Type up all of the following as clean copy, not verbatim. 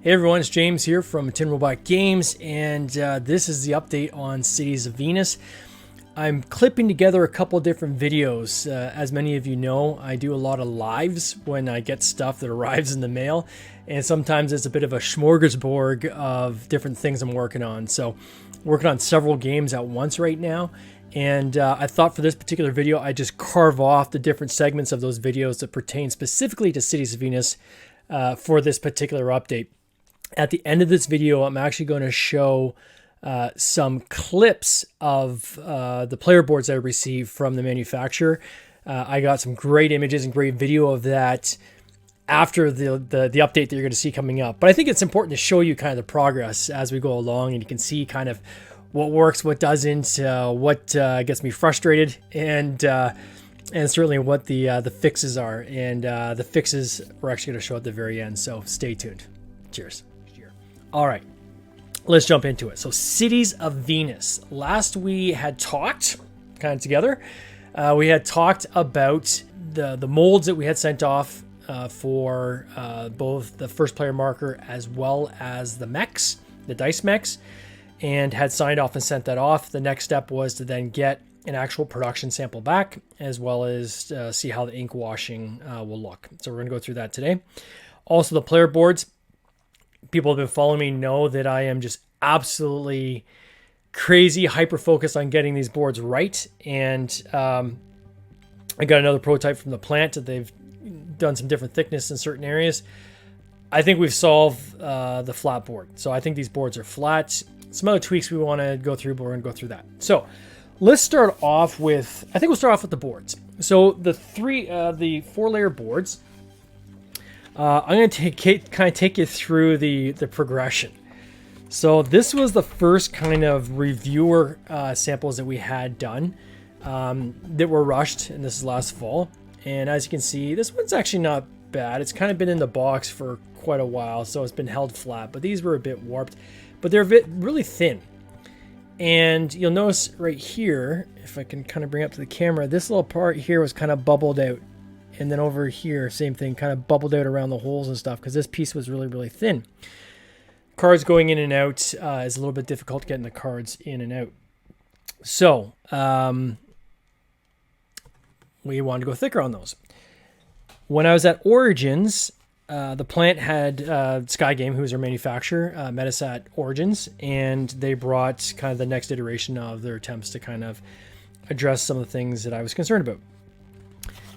Hey everyone, it's James here from Tin Robot Games, and this is the update on Cities of Venus. I'm clipping together a couple of different videos. As many of you know, I do a lot of lives when I get stuff that arrives in the mail, and sometimes it's a bit of a smorgasbord of different things I'm working on. So, working on several games at once right now, and I thought for this particular video, I'd just carve off the different segments of those videos that pertain specifically to Cities of Venus for this particular update. At the end of this video, I'm actually going to show some clips of the player boards I received from the manufacturer. I got some great images and great video of that after the update that you're going to see coming up. But I think it's important to show you kind of the progress as we go along, and you can see kind of what works, what doesn't, what gets me frustrated, and certainly what the fixes are. And the fixes we're actually going to show at the very end, so stay tuned. Cheers. All right, let's jump into it. So Cities of Venus. Last we had talked, kind of together, we had talked about the molds that we had sent off for both the first player marker as well as the mechs, the dice mechs, and had signed off and sent that off. The next step was to then get an actual production sample back, as well as see how the ink washing will look. So we're going to go through that today. Also, the player boards. People have been following me know that I am just absolutely crazy hyper-focused on getting these boards right. And I got another prototype from the plant that they've done some different thickness in certain areas. I think we've solved the flat board. So I think these boards are flat. Some other tweaks we want to go through, but we're going to go through that. So let's start off with, I think we'll start off with the boards. So the 4-layer boards. I'm going to kind of take you through the progression. So this was the first kind of reviewer samples that we had done that were rushed, and this is last fall. And as you can see, this one's actually not bad. It's kind of been in the box for quite a while, so it's been held flat. But these were a bit warped, but they're really thin. And you'll notice right here, if I can kind of bring up to the camera, this little part here was kind of bubbled out. And then over here, same thing, kind of bubbled out around the holes and stuff because this piece was really, really thin. Cards going in and out is a little bit difficult getting the cards in and out. So we wanted to go thicker on those. When I was at Origins, the plant had Sky Game, who's our manufacturer, met us at Origins, and they brought kind of the next iteration of their attempts to kind of address some of the things that I was concerned about.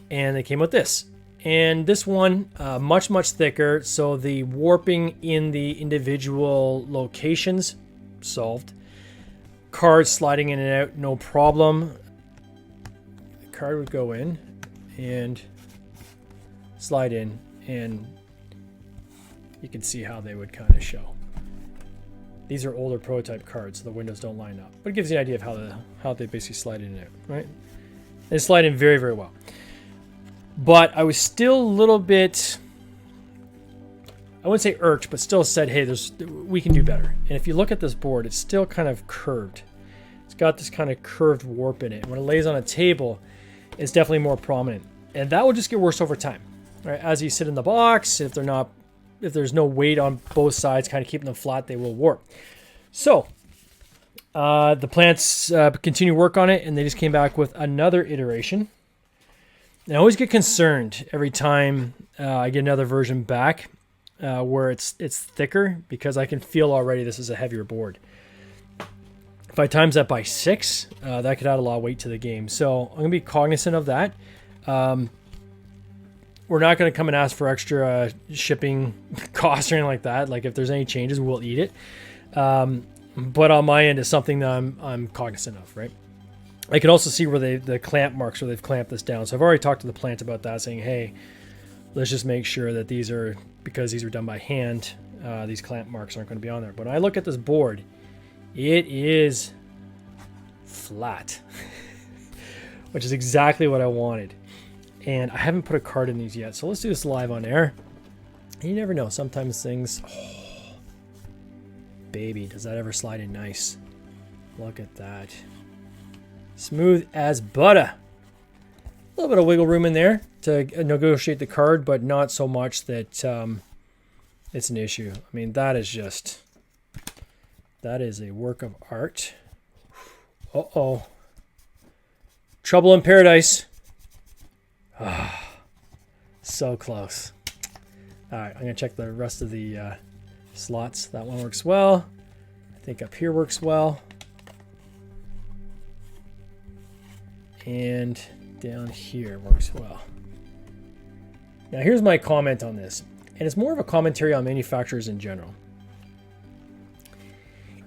And they came with this. And this one, much, much thicker. So the warping in the individual locations, solved. Cards sliding in and out, no problem. The card would go in and slide in. And you can see how they would kind of show. These are older prototype cards, so the windows don't line up. But it gives you an idea of how they basically slide in and out, right? They slide in very, very well. But I was still a little bit, I wouldn't say irked, but still said, hey, we can do better. And if you look at this board, it's still kind of curved. It's got this kind of curved warp in it. When it lays on a table, it's definitely more prominent. And that will just get worse over time. Right? As you sit in the box, if there's no weight on both sides, kind of keeping them flat, they will warp. So the plants continue work on it, and they just came back with another iteration. I always get concerned every time I get another version back where it's thicker, because I can feel already this is a heavier board. If I times that by 6, that could add a lot of weight to the game. So I'm going to be cognizant of that. We're not going to come and ask for extra shipping costs or anything like that. Like if there's any changes, we'll eat it. But on my end, it's something that I'm cognizant of, right? I can also see where the clamp marks where they've clamped this down. So I've already talked to the plant about that, saying, hey, let's just make sure that these are, because these are done by hand, these clamp marks aren't going to be on there. But when I look at this board, it is flat, which is exactly what I wanted. And I haven't put a card in these yet. So let's do this live on air. And you never know. Sometimes things, oh, baby, does that ever slide in nice? Look at that. Smooth as butter. A little bit of wiggle room in there to negotiate the card, but not so much that it's an issue. I mean, that is a work of art. Uh-oh. Trouble in paradise. Ah, so close. All right, I'm going to check the rest of the slots. That one works well. I think up here works well. And down here works well. Now here's my comment on this, and it's more of a commentary on manufacturers in general.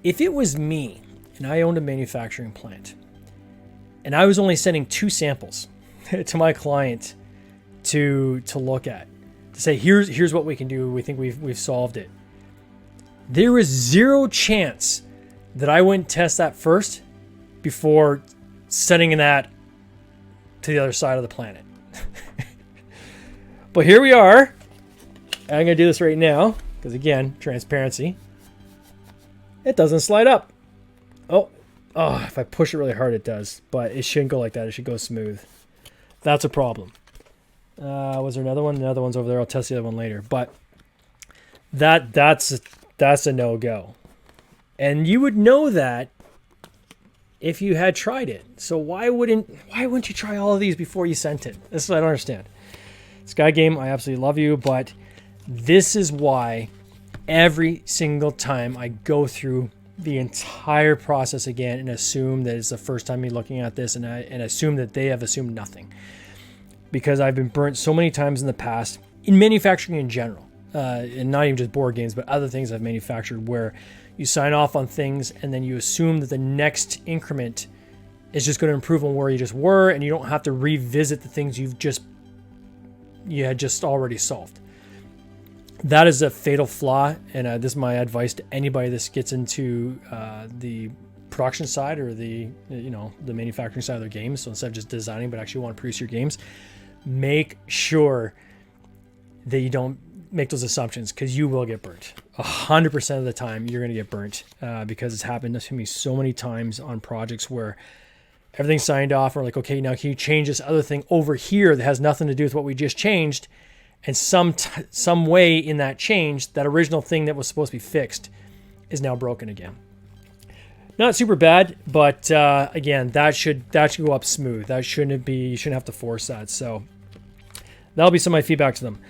If it was me and I owned a manufacturing plant and I was only sending 2 samples to my client to look at, to say here's what we can do, we think we've solved it, there is 0 chance that I wouldn't test that first before sending that to the other side of the planet. But here we are. I'm going to do this right now because, again, transparency. It doesn't slide up. Oh, if I push it really hard, it does. But it shouldn't go like that. It should go smooth. That's a problem. Was there another one? Another one's over there. I'll test the other one later. But that's a no-go. And you would know that if you had tried it. So why wouldn't you try all of these before you sent it? This is what I don't understand. Sky Game, I absolutely love you, but this is why every single time I go through the entire process again and assume that it's the first time me looking at this, and assume that they have assumed nothing. Because I've been burnt so many times in the past, in manufacturing in general, and not even just board games, but other things I've manufactured, where you sign off on things and then you assume that the next increment is just going to improve on where you just were, and you don't have to revisit the things you had just already solved. That is a fatal flaw, and this is my advice to anybody that gets into the production side or the manufacturing side of their games. So instead of just designing, but actually want to produce your games, make sure that you don't make those assumptions, because you will get burnt. 100% of the time, you're going to get burnt because it's happened to me so many times on projects where everything's signed off, or like, okay, now can you change this other thing over here that has nothing to do with what we just changed? And some way in that change, that original thing that was supposed to be fixed is now broken again. Not super bad, but again, that should go up smooth. That shouldn't be, you shouldn't have to force that. So that'll be some of my feedback to them.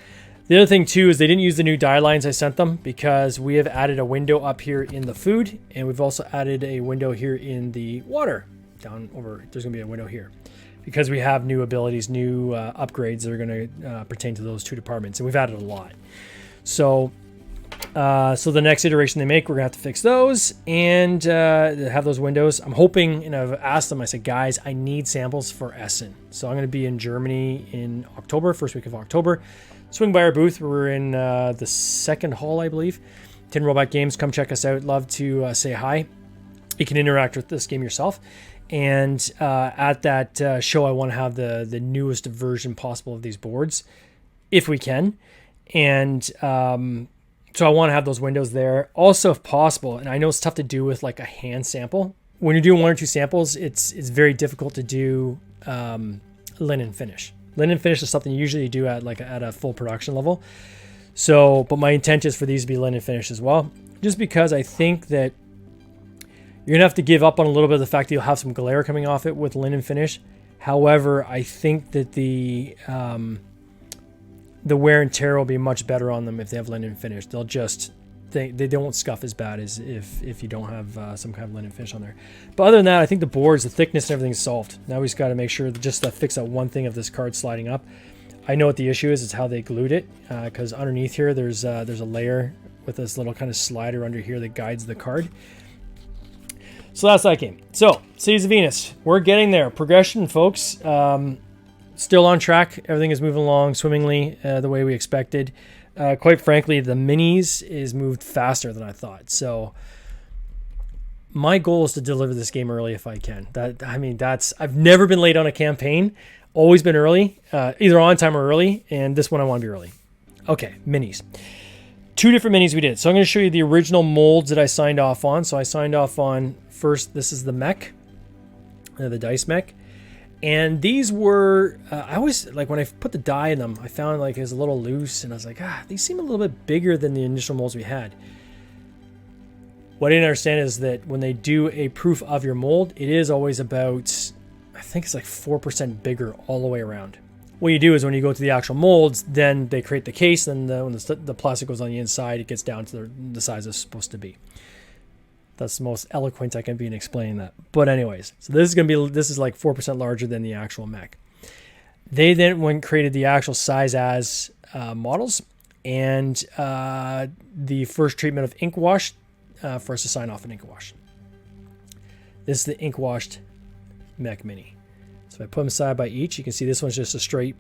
The other thing too is they didn't use the new die lines I sent them, because we have added a window up here in the food, and we've also added a window here in the water. Down over, there's going to be a window here, because we have new abilities, new upgrades that are going to pertain to those 2 departments, and we've added a lot. So the next iteration they make, we're going to have to fix those and have those windows. I'm hoping, and I've asked them, I said, guys, I need samples for Essen. So I'm going to be in Germany in October, first week of October. Swing by our booth. We're in the second hall, I believe. Tin Robot Games, come check us out. Love to say hi. You can interact with this game yourself. And at that show, I want to have the newest version possible of these boards, if we can. And so I want to have those windows there. Also, if possible, and I know it's tough to do with like a hand sample. When you're doing 1 or 2 samples, it's very difficult to do linen finish. Linen finish is something you usually do at a full production level. So, but my intent is for these to be linen finish as well, just because I think that you're going to have to give up on a little bit of the fact that you'll have some glare coming off it with linen finish. However, I think that the wear and tear will be much better on them if they have linen finish. They'll just, they don't scuff as bad as if you don't have some kind of linen finish on there. But other than that, I think the boards, the thickness, and everything's solved. Now we just got to make sure just to fix that one thing of this card sliding up. I know what the issue is. It's how they glued it, because underneath here there's a layer with this little kind of slider under here that guides the card. So that's that game. So, Cities of Venus. We're getting there. Progression, folks. Still on track. Everything is moving along swimmingly the way we expected. Quite frankly, the minis is moved faster than I thought. So, my goal is to deliver this game early if I can. I've never been late on a campaign. Always been early. Either on time or early. And this one I want to be early. Okay, minis. 2 different minis we did. So I'm going to show you the original molds that I signed off on. So I signed off on, first, this is the mech, the dice mech. And these were, I always, like when I put the die in them, I found like it was a little loose, and I was like, these seem a little bit bigger than the initial molds we had. What I didn't understand is that when they do a proof of your mold, it is always about, I think it's like 4% bigger all the way around. What you do is when you go to the actual molds, then they create the case, and when the plastic goes on the inside, it gets down to the size it's supposed to be. That's the most eloquent I can be in explaining that. But anyways, so this is like 4% larger than the actual mech. They then created the actual size as models, and the first treatment of ink wash for us to sign off an ink wash. This is the ink washed mech mini. So if I put them side by each, you can see this one's just a straight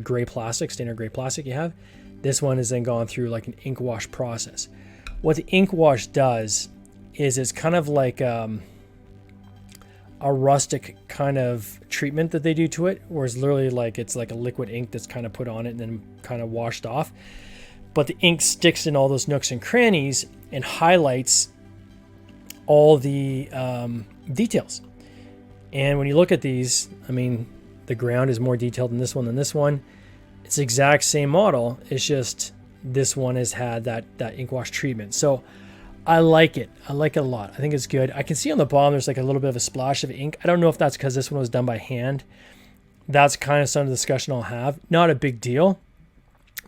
gray plastic, standard gray plastic you have. This one is then gone through like an ink wash process. What the ink wash does is it's kind of like a rustic kind of treatment that they do to it, where it's literally like it's like a liquid ink that's kind of put on it and then kind of washed off. But the ink sticks in all those nooks and crannies and highlights all the details. And when you look at these, I mean, the ground is more detailed than this one. It's the exact same model. It's just this one has had that ink wash treatment. So I like it. I like it a lot. I think it's good. I can see on the bottom there's like a little bit of a splash of ink. I don't know if that's because this one was done by hand. That's kind of some of the discussion I'll have. Not a big deal.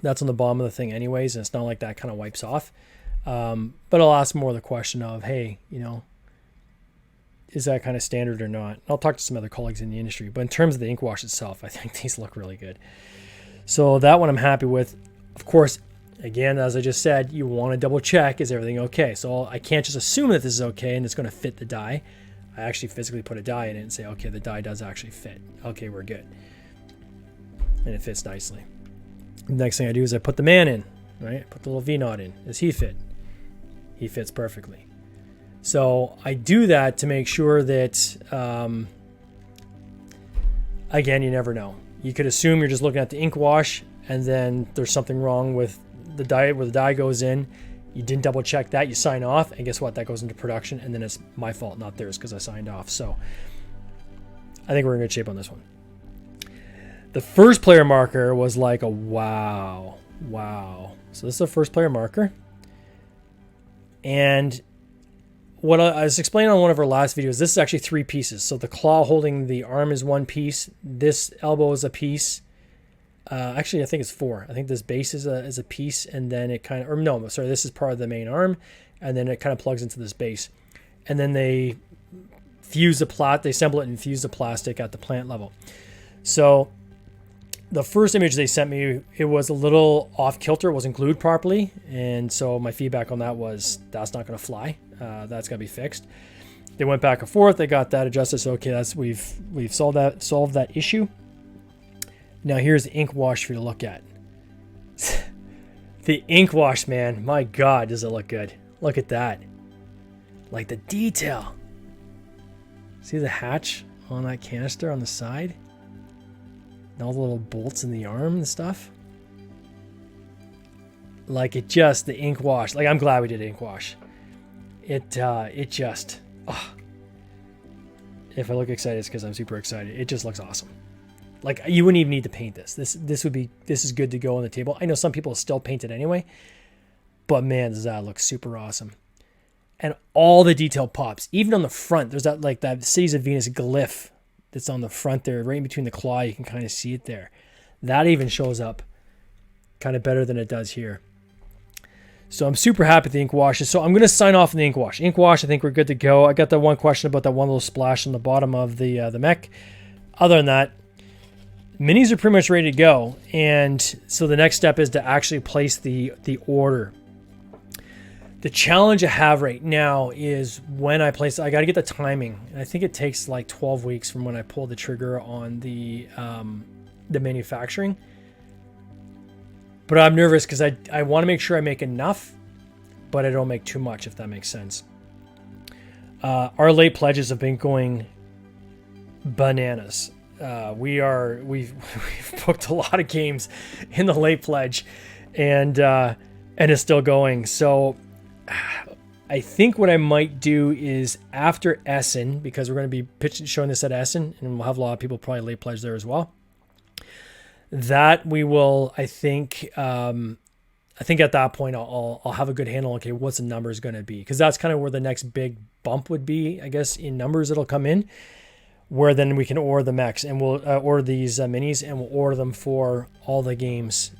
That's on the bottom of the thing anyways, and it's not like that kind of wipes off. But I'll ask more the question of, hey, is that kind of standard or not? I'll talk to some other colleagues in the industry. But in terms of the ink wash itself, I think these look really good. So that one I'm happy with. Of course, again, as I just said, you want to double check, is everything okay? So I can't just assume that this is okay and it's going to fit the die. I actually physically put a die in it and say, okay, the die does actually fit. Okay, we're good. And it fits nicely. The next thing I do is I put the man in, right? Put the little V-knot in. Does he fit? He fits perfectly. So I do that to make sure that, again, you never know. You could assume you're just looking at the ink wash and then there's something wrong with the die, where the die goes in. You didn't double check that, you sign off, and guess what? That goes into production, and then it's my fault, not theirs, because I signed off. So I think we're in good shape on this one. The first player marker was like a wow. So this is the first player marker. And what I was explaining on one of our last videos, this is actually 3 pieces. So the claw holding the arm is 1 piece. This elbow is a piece. Actually, I think it's 4. I think this base is a piece, and then it kind of, or no, sorry, this is part of the main arm, and then it kind of plugs into this base. And then they fuse they assemble it and fuse the plastic at the plant level. So the first image they sent me, it was a little off kilter, it wasn't glued properly, and so my feedback on that was, that's not going to fly. That's got to be fixed. They went back and forth, they got that adjusted, so okay, we've solved that issue. Now here's the ink wash for you to look at. The ink wash, man, my God, does it look good. Look at that. Like the detail. See the hatch on that canister on the side? And all the little bolts in the arm and stuff. Like it just, the ink wash. Like I'm glad we did ink wash. It just, if I look excited, it's because I'm super excited. It just looks awesome. Like you wouldn't even need to paint this. This is good to go on the table. I know some people still paint it anyway, but man, does that look super awesome. And all the detail pops. Even on the front, there's that Cities of Venus glyph that's on the front there, right in between the claw. You can kind of see it there. That even shows up kind of better than it does here. So I'm super happy with the ink washes. So I'm going to sign off on the ink wash. Ink wash, I think we're good to go. I got that one question about that one little splash on the bottom of the mech. Other than that, minis are pretty much ready to go. And so the next step is to actually place the order. The challenge I have right now is when I place, I got to get the timing. And I think it takes like 12 weeks from when I pull the trigger on the manufacturing. But I'm nervous because I want to make sure I make enough, but I don't make too much, if that makes sense. Our late pledges have been going bananas. We've booked a lot of games in the late pledge, and it's still going. So I think what I might do is after Essen, because we're going to be showing this at Essen, and we'll have a lot of people probably late pledge there as well. That we will, I think at that point I'll have a good handle. Okay, what's the numbers going to be? Because that's kind of where the next big bump would be, I guess, in numbers that'll come in. Where then we can order the mechs, and we'll order these minis, and we'll order them for all the games,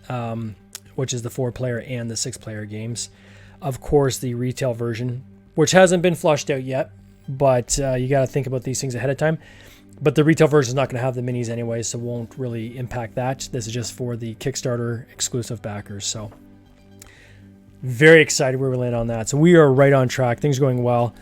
which is the 4-player and the 6-player games. Of course, the retail version, which hasn't been flushed out yet, but you got to think about these things ahead of time. But the retail version is not going to have the minis anyway, so won't really impact that. This is just for the Kickstarter exclusive backers. So very excited where we land on that. So we are right on track. Things are going well.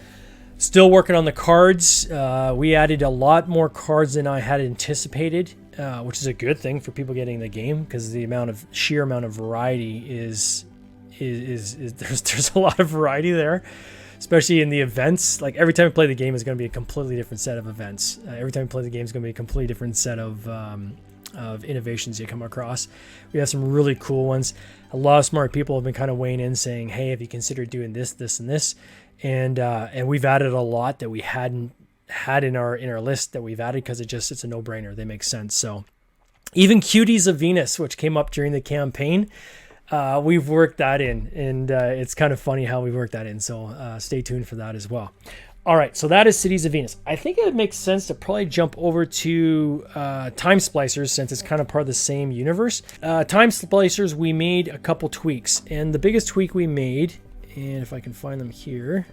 Still working on the cards. We added a lot more cards than I had anticipated, which is a good thing for people getting the game, because the sheer amount of variety is there's a lot of variety there, especially in the events. Like every time you play the game is going to be a completely different set of events. Every time you play the game is going to be a completely different set of innovations you come across. We have some really cool ones. A lot of smart people have been kind of weighing in saying, hey, have you considered doing this, this, and this? And we've added a lot that we hadn't had in our list that we've added because it's a no-brainer. They make sense. So even Cuties of Venus, which came up during the campaign, we've worked that in, and it's kind of funny how we worked that in. So stay tuned for that as well. All right, so that is Cities of Venus. I think it makes sense to probably jump over to Time Splicers, since it's kind of part of the same universe. Time Splicers, we made a couple tweaks, and the biggest tweak we made, and if I can find them here,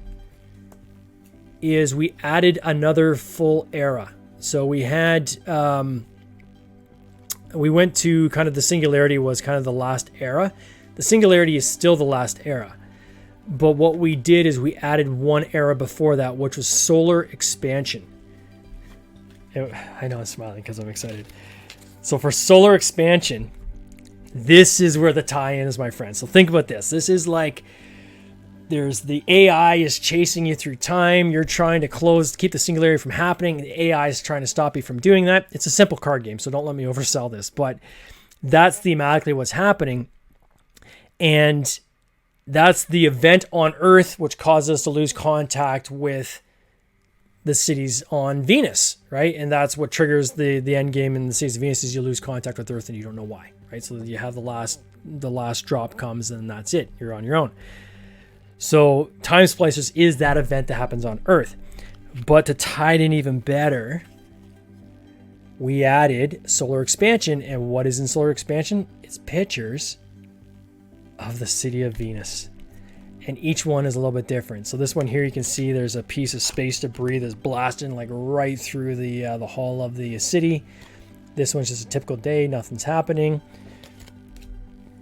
is we added another full era. So we had, we went to kind of the Singularity was kind of the last era. The Singularity is still the last era. But what we did is we added one era before that, which was Solar Expansion. I know I'm smiling because I'm excited. So for Solar Expansion, this is where the tie-in is, my friends. So think about this. This is like, there's the AI is chasing you through time. You're trying to keep the Singularity from happening. The AI is trying to stop you from doing that. It's a simple card game, so don't let me oversell this. But that's thematically what's happening. And that's the event on Earth, which causes us to lose contact with the cities on Venus, right? And that's what triggers the end game in the Cities of Venus, is you lose contact with Earth and you don't know why, right? So you have the last drop comes, and that's it. You're on your own. So Time Splicers is that event that happens on Earth. But to tie it in even better, we added Solar Expansion. And what is in Solar Expansion? It's pictures of the city of Venus. And each one is a little bit different. So this one here, you can see there's a piece of space debris that's blasting like right through the hull of the city. This one's just a typical day. Nothing's happening.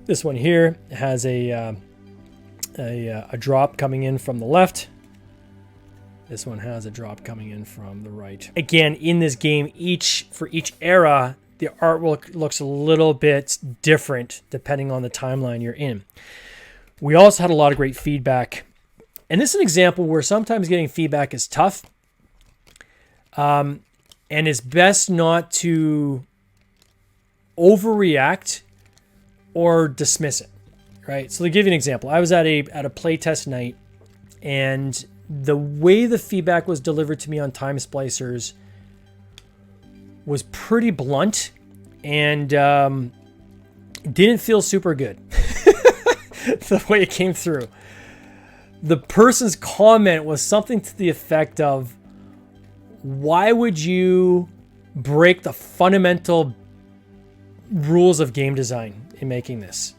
This one here has a drop coming in from the left. This one has a drop coming in from the right. Again, in this game, for each era, the artwork looks a little bit different depending on the timeline you're in. We also had a lot of great feedback. And this is an example where sometimes getting feedback is tough. And it's best not to overreact or dismiss it. Right. So to give you an example, I was at a playtest night, and the way the feedback was delivered to me on Time Splicers was pretty blunt and didn't feel super good. The way it came through. The person's comment was something to the effect of, why would you break the fundamental rules of game design in making this?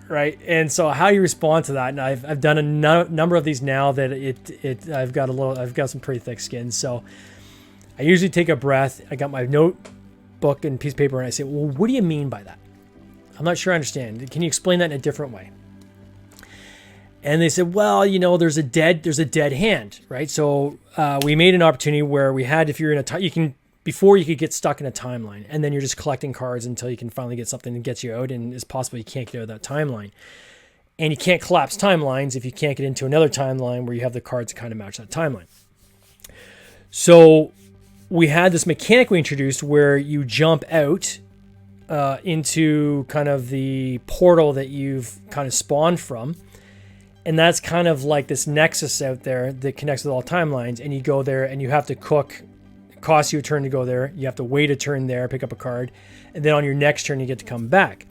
Right. And so how you respond to that, and I've done a number of these now that I've got some pretty thick skin. So I usually take a breath. I got my notebook and piece of paper, and I say, well, what do you mean by that? I'm not sure I understand. Can you explain that in a different way? And they said, well, there's a dead hand, right? So we made an opportunity where we had, if you're in a before you could get stuck in a timeline, and then you're just collecting cards until you can finally get something that gets you out, and it's possible you can't get out of that timeline. And you can't collapse timelines if you can't get into another timeline where you have the cards to kind of match that timeline. So we had this mechanic we introduced where you jump out into kind of the portal that you've kind of spawned from, And that's kind of like this nexus out there that connects with all timelines. And you go there and you have to cook. It costs you a turn to go there. You have to wait a turn there, pick up a card. And then on your next turn, you get to come back.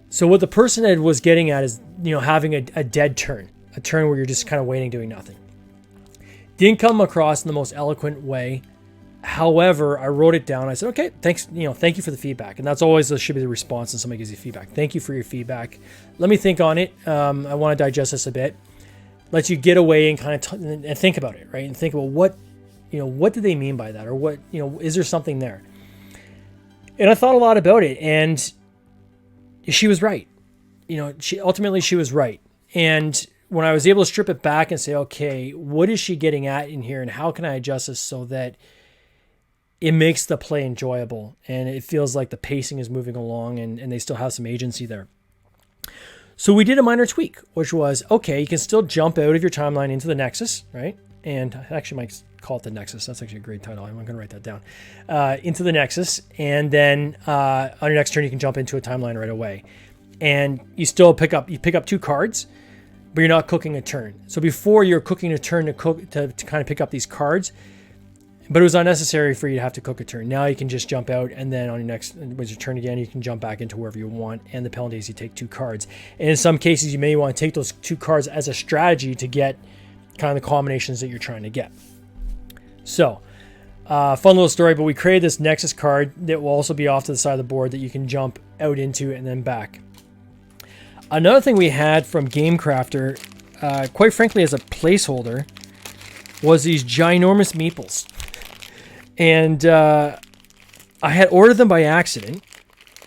So what the person was getting at is, having a dead turn. A turn where you're just kind of waiting, doing nothing. Didn't come across in the most eloquent way. However, I wrote it down. I said, okay, thanks. Thank you for the feedback. And that's always should be the response when somebody gives you feedback. Thank you for your feedback. Let me think on it. I want to digest this a bit. Let you get away and kind of and think about it, right? And think about what did they mean by that, or what, is there something there? And I thought a lot about it, and she was right. She was right. And when I was able to strip it back and say, okay, what is she getting at in here, and how can I adjust this so that it makes the play enjoyable and it feels like the pacing is moving along and they still have some agency there. So we did a minor tweak, which was, okay, you can still jump out of your timeline into the Nexus, right? And I actually might call it the Nexus. That's actually a great title. I'm going to write that down. Into the Nexus. And then on your next turn, you can jump into a timeline right away. And you still pick up 2 cards, but you're not cooking a turn. So before, you're cooking a turn to kind of pick up these cards, but it was unnecessary for you to have to cook a turn. Now you can just jump out, and then on your next, when your turn again, you can jump back into wherever you want. And the penalty is you take 2 cards. And in some cases, you may want to take those 2 cards as a strategy to get kind of the combinations that you're trying to get. So, fun little story, but we created this Nexus card that will also be off to the side of the board that you can jump out into and then back. Another thing we had from GameCrafter, quite frankly, as a placeholder, was these ginormous meeples. And I had ordered them by accident,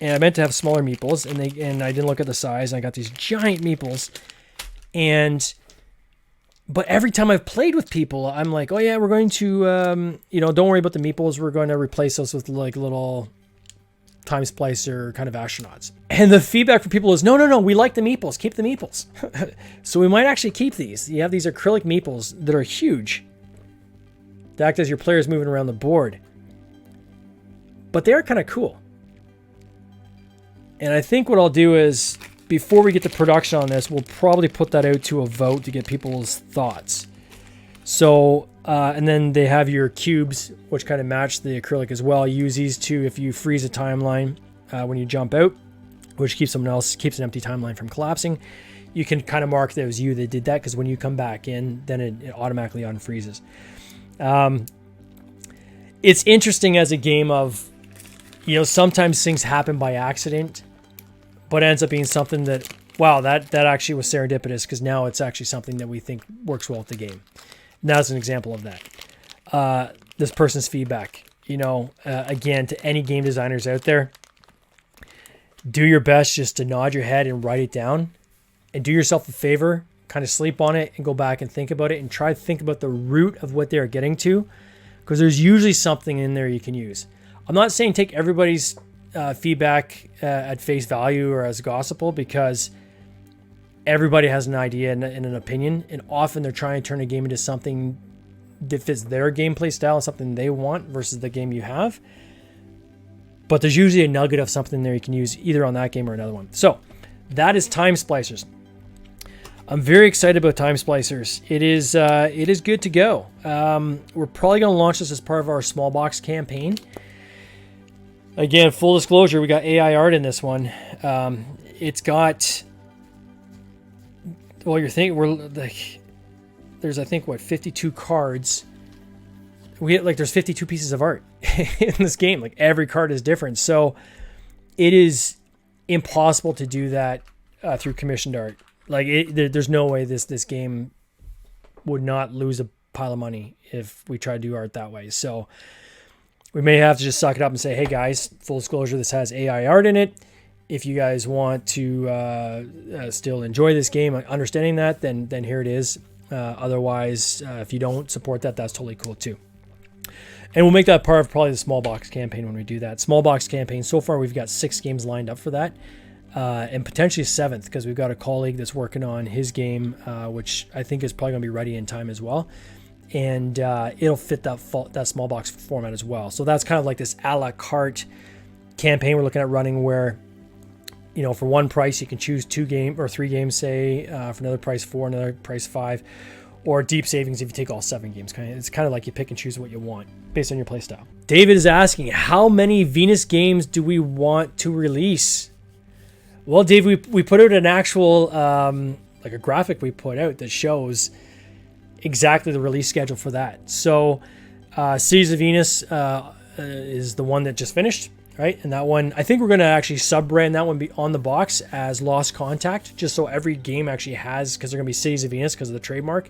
and I meant to have smaller meeples, and I didn't look at the size, and I got these giant meeples. But every time I've played with people, I'm like, oh yeah, we're going to, don't worry about the meeples. We're going to replace those with like little Time Splicer kind of astronauts. And the feedback from people is, no, we like the meeples. Keep the meeples. So we might actually keep these. You have these acrylic meeples that are huge to act as your players moving around the board. But they are kind of cool. And I think what I'll do is, before we get to production on this, we'll probably put that out to a vote to get people's thoughts. So, and then they have your cubes, which kind of match the acrylic as well. Use these two if you freeze a timeline when you jump out, which keeps an empty timeline from collapsing. You can kind of mark that it was you that did that, because when you come back in, then it automatically unfreezes. It's interesting as a game of, sometimes things happen by accident, but it ends up being something that, wow, that actually was serendipitous, because now it's actually something that we think works well with the game. And that's an example of that. This person's feedback, again, to any game designers out there, do your best just to nod your head and write it down, and do yourself a favor, kind of sleep on it and go back and think about it and try to think about the root of what they're getting to, because there's usually something in there you can use. I'm not saying take everybody's feedback at face value or as gospel, because everybody has an idea and an opinion, and often they're trying to turn a game into something that fits their gameplay style and something they want versus the game you have. But there's usually a nugget of something there you can use either on that game or another one. So that is Time Splicers. I'm very excited about Time Splicers. It is good to go. We're probably going to launch this as part of our small box campaign. Again, full disclosure, we got AI art in this one. It's got, well, you're thinking there's 52 cards. There's 52 pieces of art in this game. Like, every card is different. So it is impossible to do that through commissioned art. There's no way this game would not lose a pile of money if we try to do art that way. So we may have to just suck it up and say, hey guys, full disclosure, this has AI art in it. If you guys want to still enjoy this game, understanding that, then here it is. Otherwise, if you don't support that, that's totally cool too. And we'll make that part of probably the small box campaign when we do that. Small box campaign, so far we've got 6 games lined up for that. And potentially 7th, because we've got a colleague that's working on his game, which I think is probably going to be ready in time as well. And it'll fit that small box format as well. So that's kind of like this a la carte campaign we're looking at running, where for one price, you can choose 2 game or 3 games, say, for another price 4, another price 5, or deep savings if you take all 7 games. It's kind of like you pick and choose what you want based on your playstyle. David is asking, how many Venus games do we want to release? Well, Dave, we put out an actual, like a graphic we put out that shows exactly the release schedule for that. So Cities of Venus is the one that just finished. Right, and that one, I think we're going to actually sub-brand that one be on the box as Lost Contact, just so every game actually has, because they're going to be Cities of Venus because of the trademark,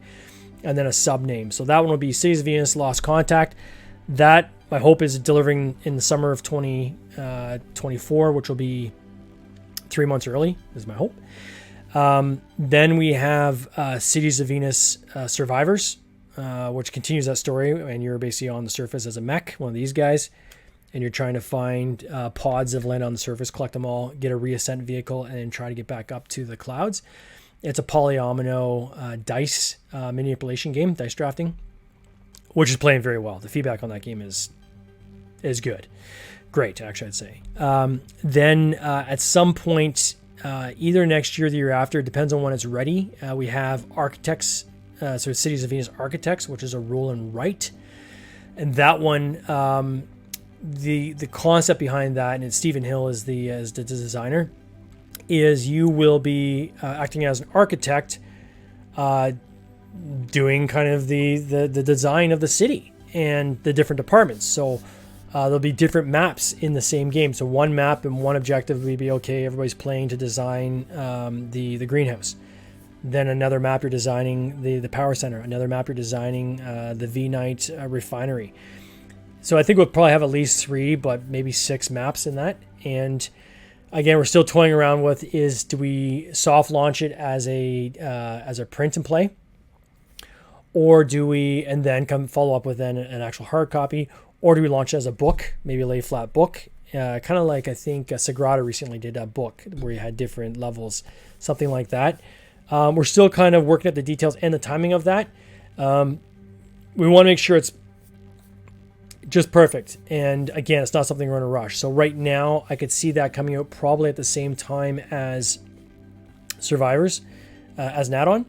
and then a sub-name. So that one will be Cities of Venus Lost Contact. That, my hope, is delivering in the summer of 2024, which will be 3 months early, is my hope. Then we have Cities of Venus Survivors, which continues that story, and you're basically on the surface as a mech, one of these guys. And you're trying to find pods that land on the surface, collect them all, get a reascent vehicle, and then try to get back up to the clouds. It's a polyomino dice manipulation game, dice drafting, which is playing very well. The feedback on that game is good. Great, actually, I'd say. Then at some point, either next year or the year after, it depends on when it's ready, we have Architects, so Cities of Venus Architects, which is a roll and write. And that one... The concept behind that, and Stephen Hill is the designer, is you will be acting as an architect, doing kind of the design of the city and the different departments. So there'll be different maps in the same game. So one map and one objective will be, okay, everybody's playing to design the greenhouse. Then another map you're designing the power center. Another map you're designing the V-Night refinery. So I think we'll probably have at least 3, but maybe 6 maps in that. And again, we're still toying around with do we soft launch it as a print and play, or do we and then come follow up with an actual hard copy, or do we launch it as a book, maybe a lay flat book, kind of like I think Sagrada recently did a book where you had different levels, something like that. We're still kind of working at the details and the timing of that. We want to make sure it's just perfect. And again, it's not something we're in a rush. So right now, I could see that coming out probably at the same time as Survivors, as an add-on,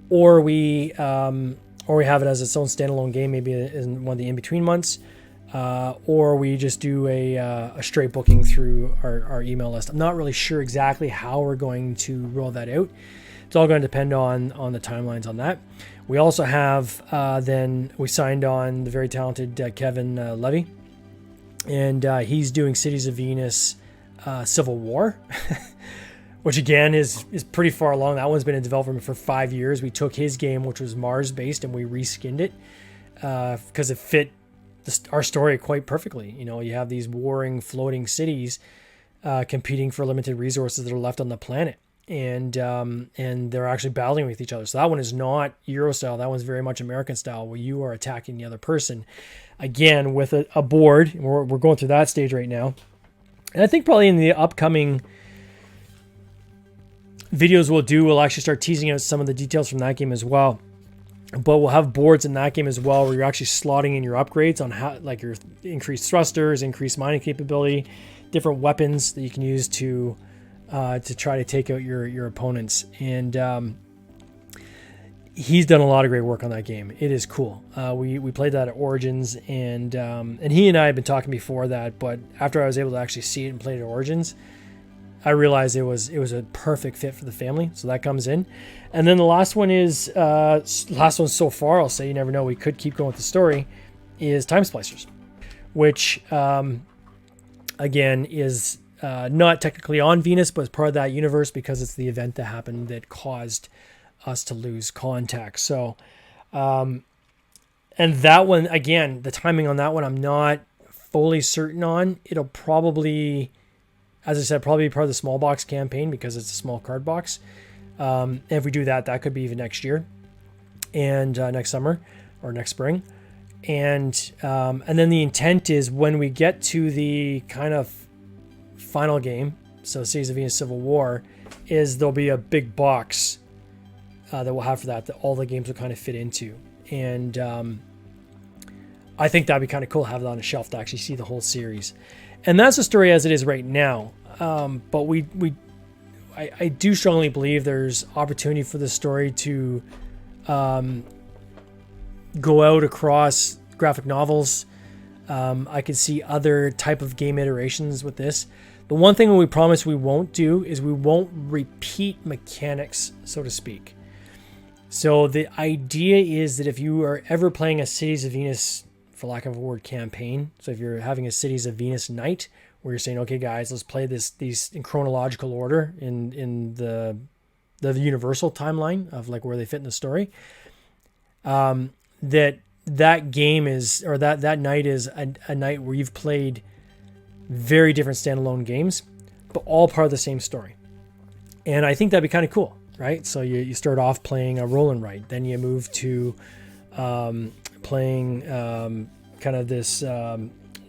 or we have it as its own standalone game, maybe in one of the in-between months, or we just do a straight booking through our email list. I'm not really sure exactly how we're going to roll that out. It's all going to depend on the timelines on that. We also have, then we signed on the very talented Kevin Levy, and he's doing Cities of Venus Civil War, which again is pretty far along. That one's been in development for 5 years. We took his game, which was Mars-based, and we reskinned it because it fit our story quite perfectly. You have these warring floating cities competing for limited resources that are left on the planet. And they're actually battling with each other. So that one is not Euro style. That one's very much American style, where you are attacking the other person. Again, with a board. We're going through that stage right now. And I think probably in the upcoming videos we'll actually start teasing out some of the details from that game as well. But we'll have boards in that game as well, where you're actually slotting in your upgrades on how, like your increased thrusters, increased mining capability, different weapons that you can use to try to take out your opponents. And he's done a lot of great work on that game. It is cool. We played that at Origins, and he and I had been talking before that, but after I was able to actually see it and play it at Origins, I realized it was a perfect fit for the family. So that comes in. And then the last one is, last one so far, I'll say, you never know, we could keep going with the story, is Time Splicers, which again is not technically on Venus, but it's part of that universe because it's the event that happened that caused us to lose contact. So, and that one, again, the timing on that one, I'm not fully certain on. It'll probably, as I said, probably be part of the small box campaign because it's a small card box. And if we do that, that could be even next year and next summer or next spring. And then the intent is when we get to the kind of final game, so Cities of Venus Civil War, is there'll be a big box that we'll have for that all the games will kind of fit into. And I think that'd be kind of cool to have it on a shelf to actually see the whole series. And that's the story as it is right now. But we I do strongly believe there's opportunity for this story to go out across graphic novels. I could see other type of game iterations with this. The one thing we promise we won't do is we won't repeat mechanics, so to speak. So the idea is that if you are ever playing a Cities of Venus, for lack of a word, campaign, so if you're having a Cities of Venus night where you're saying, okay guys, let's play these in chronological order in the universal timeline of like where they fit in the story, that game is, or that night is a night where you've played very different standalone games, but all part of the same story. And I think that'd be kind of cool, right? So you start off playing a roll and write, then you move to playing kind of this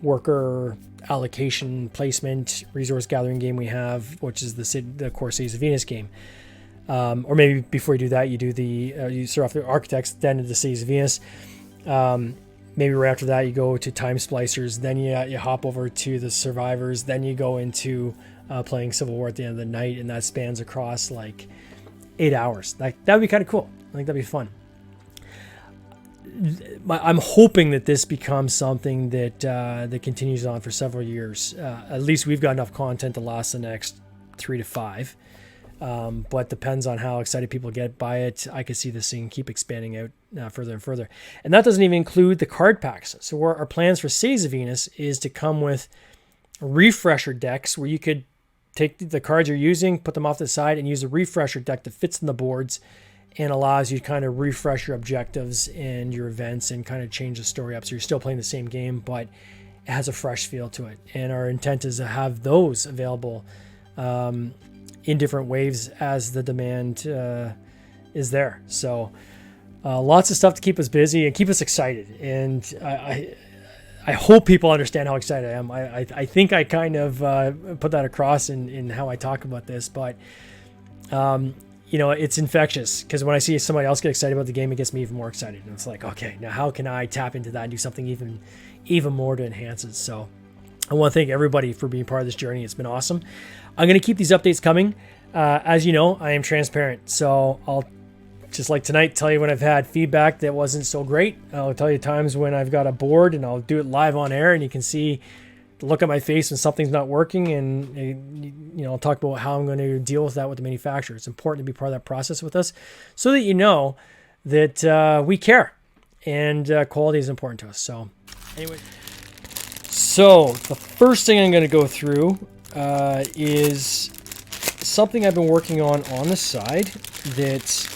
worker allocation placement resource gathering game we have, which is the core Cities of Venus game. Or maybe before you do that, you do you start off the architects, then into the Cities of Venus. Maybe right after that you go to time splicers, then you hop over to the survivors, then you go into playing Civil War at the end of the night, and that spans across like 8 hours. Like that would be kind of cool. I think that'd be fun. I'm hoping that this becomes something that continues on for several years. At least we've got enough content to last the next 3 to 5. But depends on how excited people get by it. I could see this thing keep expanding out further and further. And that doesn't even include the card packs. So our plans for Cities of Venus is to come with refresher decks where you could take the cards you're using, put them off to the side, and use a refresher deck that fits in the boards and allows you to kind of refresh your objectives and your events and kind of change the story up. So you're still playing the same game, but it has a fresh feel to it. And our intent is to have those available in different waves as the demand is there. So lots of stuff to keep us busy and keep us excited. And I hope people understand how excited I am. I think I kind of put that across in how I talk about this, but it's infectious, because when I see somebody else get excited about the game, it gets me even more excited. And it's like, okay, now how can I tap into that and do something even more to enhance it? So I want to thank everybody for being part of this journey. It's been awesome. I'm going to keep these updates coming. As you know, I am transparent. So I'll, just like tonight, tell you when I've had feedback that wasn't so great. I'll tell you times when I've got a board, and I'll do it live on air, and you can see the look at my face when something's not working. And, I'll talk about how I'm going to deal with that with the manufacturer. It's important to be part of that process with us so that you know that we care, and quality is important to us. So anyway, so the first thing I'm going to go through is something I've been working on the side that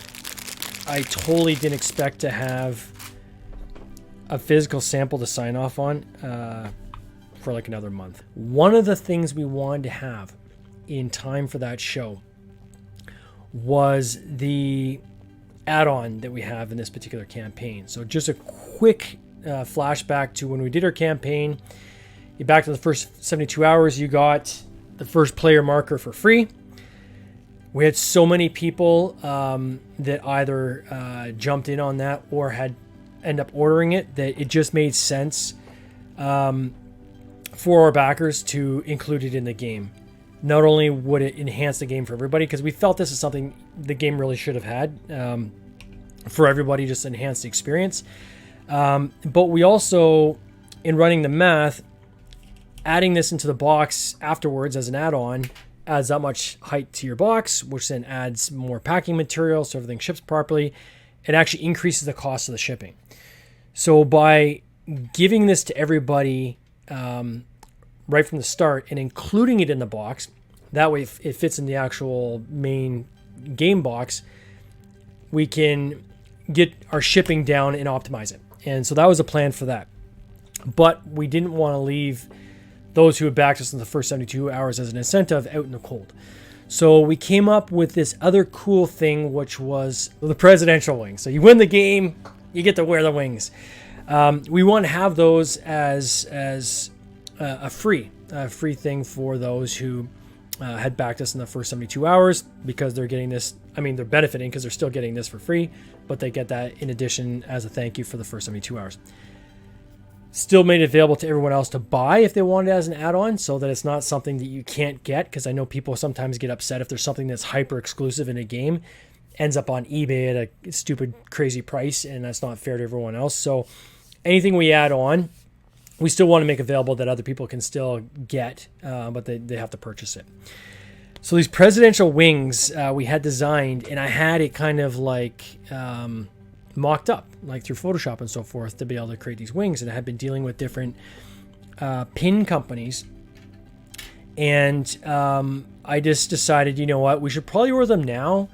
I totally didn't expect to have a physical sample to sign off on for like another month. One of the things we wanted to have in time for that show was the add-on that we have in this particular campaign. So just a quick flashback to when we did our campaign. You back to the first 72 hours, you got the first player marker for free. We had so many people that either jumped in on that or had end up ordering it that it just made sense for our backers to include it in the game. Not only would it enhance the game for everybody, because we felt this is something the game really should have had for everybody, just enhance the experience. But we also, in running the math, adding this into the box afterwards as an add-on adds that much height to your box, which then adds more packing material so everything ships properly. It actually increases the cost of the shipping. So by giving this to everybody right from the start and including it in the box, that way it fits in the actual main game box, we can get our shipping down and optimize it. And so that was a plan for that. But we didn't want to leave those who had backed us in the first 72 hours as an incentive out in the cold. So we came up with this other cool thing, which was the presidential wings. So you win the game, you get to wear the wings. We want to have those as a free thing for those who had backed us in the first 72 hours, because they're getting this. I mean, they're benefiting because they're still getting this for free, but they get that in addition as a thank you for the first 72 hours. Still made it available to everyone else to buy if they wanted it as an add-on, so that it's not something that you can't get, because I know people sometimes get upset if there's something that's hyper exclusive in a game, ends up on eBay at a stupid crazy price, and that's not fair to everyone else. So anything we add on, we still want to make available that other people can still get, but they have to purchase it. So these presidential wings we had designed, and I had it kind of like mocked up, like through Photoshop and so forth, to be able to create these wings. And I had been dealing with different pin companies, and I just decided, you know what, we should probably order them now.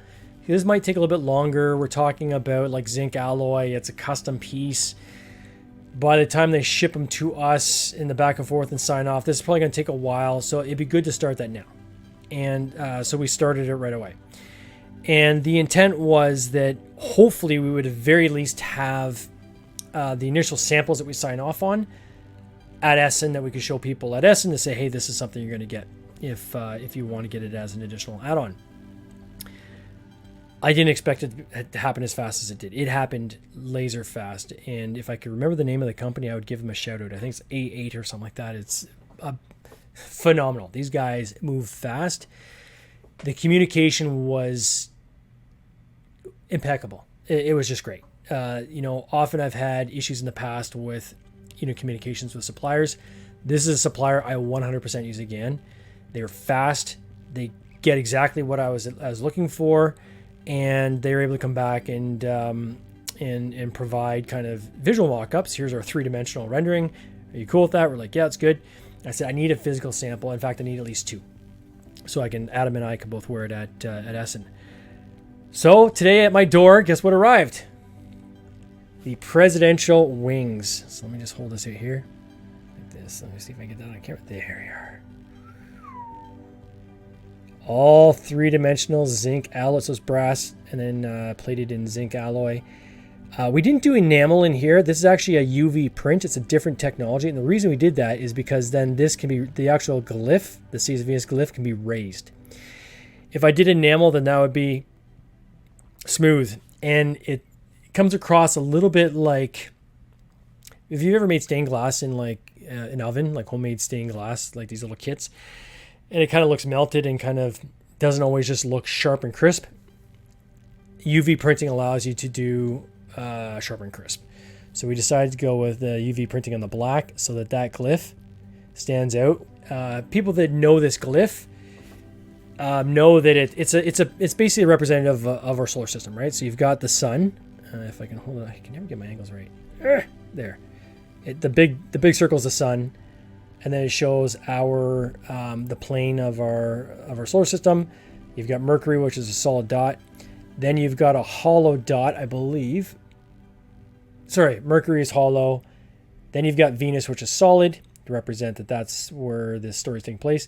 This might take a little bit longer. We're talking about like zinc alloy. It's a custom piece. By the time they ship them to us in the back and forth and sign off, this is probably going to take a while. So it'd be good to start that now. And so we started it right away. And the intent was that hopefully we would at very least have the initial samples that we sign off on at Essen, that we could show people at Essen to say, hey, this is something you're going to get if you want to get it as an additional add-on. I didn't expect it to happen as fast as it did. It happened laser fast. And if I could remember the name of the company, I would give them a shout out. I think it's A8 or something like that. It's phenomenal. These guys move fast. The communication was impeccable. It was just great. Often I've had issues in the past with, communications with suppliers. This is a supplier I 100% use again. They were fast. They get exactly what I was looking for, and they were able to come back and provide kind of visual mock-ups. Here's our 3-dimensional rendering. Are you cool with that? We're like, yeah, it's good. I said, I need a physical sample. In fact, I need at least 2. So Adam and I can both wear it at Essen. So today at my door, guess what arrived? The presidential wings. So let me just hold this out here. Like this. Let me see if I can get that on camera. There we are. All 3-dimensional zinc alloy. So it's brass and then plated in zinc alloy. We didn't do enamel in here. This is actually a UV print. It's a different technology. And the reason we did that is because then this can be, the actual glyph, the Cities of Venus glyph, can be raised. If I did enamel, then that would be smooth. And it comes across a little bit like, if you've ever made stained glass in like an oven, like homemade stained glass, like these little kits, and it kind of looks melted and kind of doesn't always just look sharp and crisp. UV printing allows you to do sharp and crisp. So we decided to go with the UV printing on the black so that glyph stands out. People that know this glyph know that it's basically a representative of our solar system, right? So you've got the sun. If I can hold it, I can never get my angles right. There. The big circle is the sun, and then it shows our the plane of our solar system. You've got Mercury, which is a solid dot. Then you've got a hollow dot, I believe. Sorry, Mercury is hollow. Then you've got Venus, which is solid, to represent that that's where this story is taking place.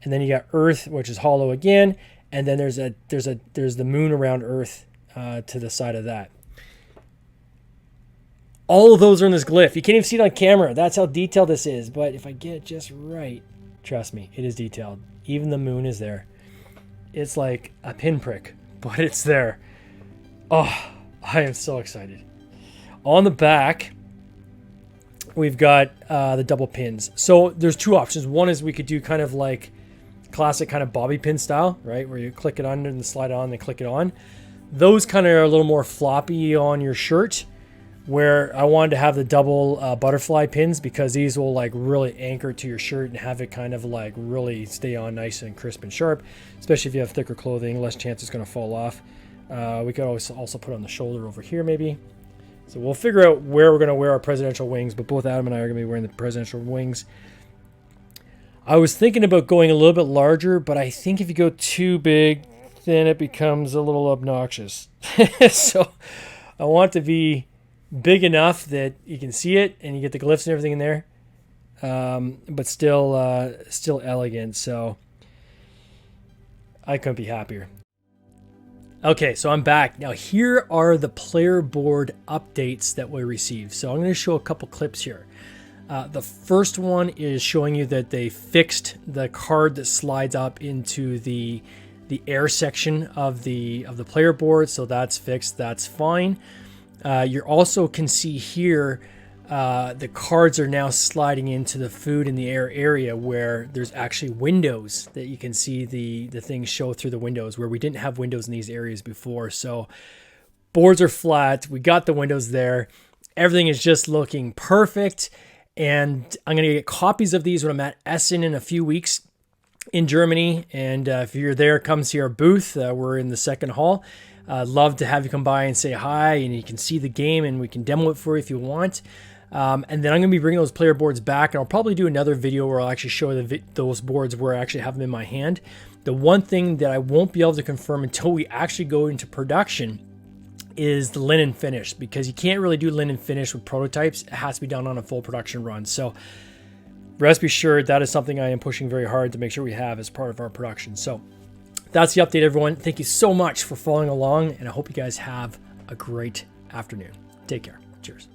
And then you got Earth, which is hollow again. And then there's the moon around Earth to the side of that. All of those are in this glyph. You can't even see it on camera. That's how detailed this is. But if I get it just right, trust me, it is detailed. Even the moon is there. It's like a pinprick, but it's there. Oh, I am so excited. On the back, we've got the double pins. So there's 2 options. One is we could do kind of like classic kind of bobby pin style, right? Where you click it on and slide it on and click it on. Those kind of are a little more floppy on your shirt, where I wanted to have the double butterfly pins, because these will like really anchor to your shirt and have it kind of like really stay on nice and crisp and sharp, especially if you have thicker clothing, less chance it's going to fall off. We could always also put on the shoulder over here maybe. So we'll figure out where we're going to wear our presidential wings, but both Adam and I are going to be wearing the presidential wings. I was thinking about going a little bit larger, but I think if you go too big, then it becomes a little obnoxious. So I want to be big enough that you can see it and you get the glyphs and everything in there, but still elegant. So I couldn't be happier. Okay, so I'm back. Now here are the player board updates that we received. So I'm going to show a couple clips here. The first one is showing you that they fixed the card that slides up into the air section of the player board. So that's fixed. That's fine. You also can see here the cards are now sliding into the food in the air area where there's actually windows that you can see the things show through the windows, where we didn't have windows in these areas before. So boards are flat. We got the windows there. Everything is just looking perfect. And I'm going to get copies of these when I'm at Essen in a few weeks in Germany. And if you're there, come see our booth. We're in the second hall. Love to have you come by and say hi, and you can see the game and we can demo it for you if you want. And then I'm going to be bringing those player boards back, and I'll probably do another video where I'll actually show those boards where I actually have them in my hand. The one thing that I won't be able to confirm until we actually go into production is the linen finish, because you can't really do linen finish with prototypes. It has to be done on a full production run. So rest be assured that is something I am pushing very hard to make sure we have as part of our production. So that's the update, everyone. Thank you so much for following along, and I hope you guys have a great afternoon. Take care. Cheers.